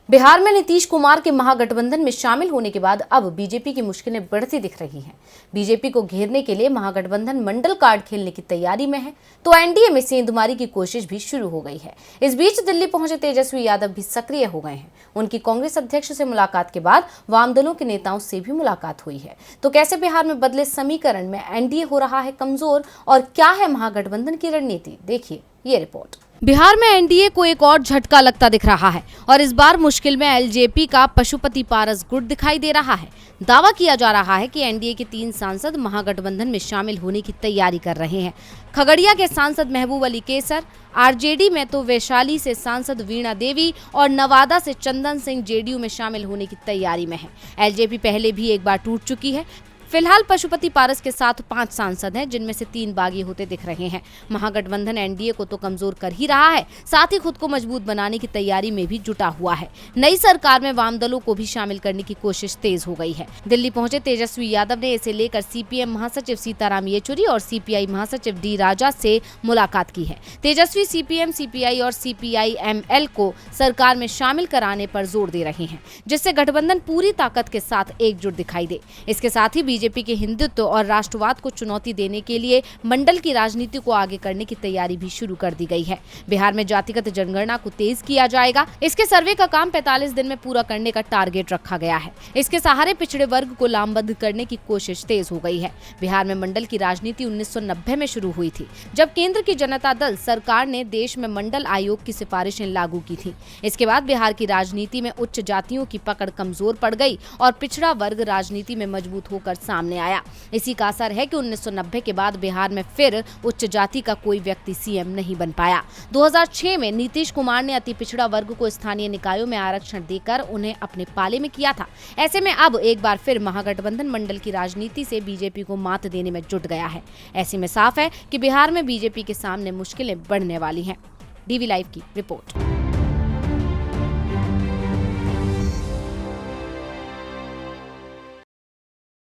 बिहार में नीतीश कुमार के महागठबंधन में शामिल होने के बाद अब बीजेपी की मुश्किलें बढ़ती दिख रही हैं। बीजेपी को घेरने के लिए महागठबंधन मंडल कार्ड खेलने की तैयारी में है, तो एनडीए में सेंधमारी की कोशिश भी शुरू हो गई है। इस बीच दिल्ली पहुंचे तेजस्वी यादव भी सक्रिय हो गए हैं। उनकी कांग्रेस अध्यक्ष से मुलाकात के बाद वाम दलों के नेताओं से भी मुलाकात हुई है। तो कैसे बिहार में बदले समीकरण में एनडीए हो रहा है कमजोर और क्या है महागठबंधन की रणनीति, देखिए ये रिपोर्ट। बिहार में एनडीए को एक और झटका लगता दिख रहा है और इस बार मुश्किल में एलजेपी का पशुपति पारस गुट दिखाई दे रहा है। दावा किया जा रहा है कि एनडीए के 3 सांसद महागठबंधन में शामिल होने की तैयारी कर रहे हैं। खगड़िया के सांसद महबूब अली केसर, आरजेडी में तो वैशाली से सांसद वीणा देवी और नवादा से चंदन सिंह जेडीयू में शामिल होने की तैयारी में है। एलजेपी पहले भी एक बार टूट चुकी है। फिलहाल पशुपति पारस के साथ 5 सांसद हैं, जिनमें से 3 बागी होते दिख रहे हैं। महागठबंधन एनडीए को तो कमजोर कर ही रहा है, साथ ही खुद को मजबूत बनाने की तैयारी में भी जुटा हुआ है। नई सरकार में वाम दलों को भी शामिल करने की कोशिश तेज हो गई है। दिल्ली पहुंचे तेजस्वी यादव ने इसे लेकर सीपीएम महासचिव सीताराम येचुरी और सीपीआई महासचिव डी राजा से मुलाकात की है। तेजस्वी सीपीएम, सीपीआई और सीपीआई-एमएल को सरकार में शामिल कराने पर जोर दे रहे हैं, जिससे गठबंधन पूरी ताकत के साथ एकजुट दिखाई दे। इसके साथ ही बीजेपी के हिंदुत्व और राष्ट्रवाद को चुनौती देने के लिए मंडल की राजनीति को आगे करने की तैयारी भी शुरू कर दी गई है। बिहार में जातिगत जनगणना को तेज किया जाएगा। इसके सर्वे का काम 45 दिन में पूरा करने का टारगेट रखा गया है। इसके सहारे पिछड़े वर्ग को लामबंद करने की कोशिश तेज हो गई है। बिहार में मंडल की राजनीति 1990 में शुरू हुई थी, जब केंद्र की जनता दल सरकार ने देश में मंडल आयोग की सिफारिशें लागू की थी। इसके बाद बिहार की राजनीति में उच्च जातियों की पकड़ कमजोर पड़ गई और पिछड़ा वर्ग राजनीति में मजबूत होकर सामने आया। इसी का असर है कि 1990 के बाद बिहार में फिर उच्च जाति का कोई व्यक्ति सीएम नहीं बन पाया। 2006 में नीतीश कुमार ने अति पिछड़ा वर्ग को स्थानीय निकायों में आरक्षण देकर उन्हें अपने पाले में किया था। ऐसे में अब एक बार फिर महागठबंधन मंडल की राजनीति से बीजेपी को मात देने में जुट गया है। ऐसे में साफ है कि बिहार में बीजेपी के सामने मुश्किलें बढ़ने वाली हैं। डीवी लाइव की रिपोर्ट।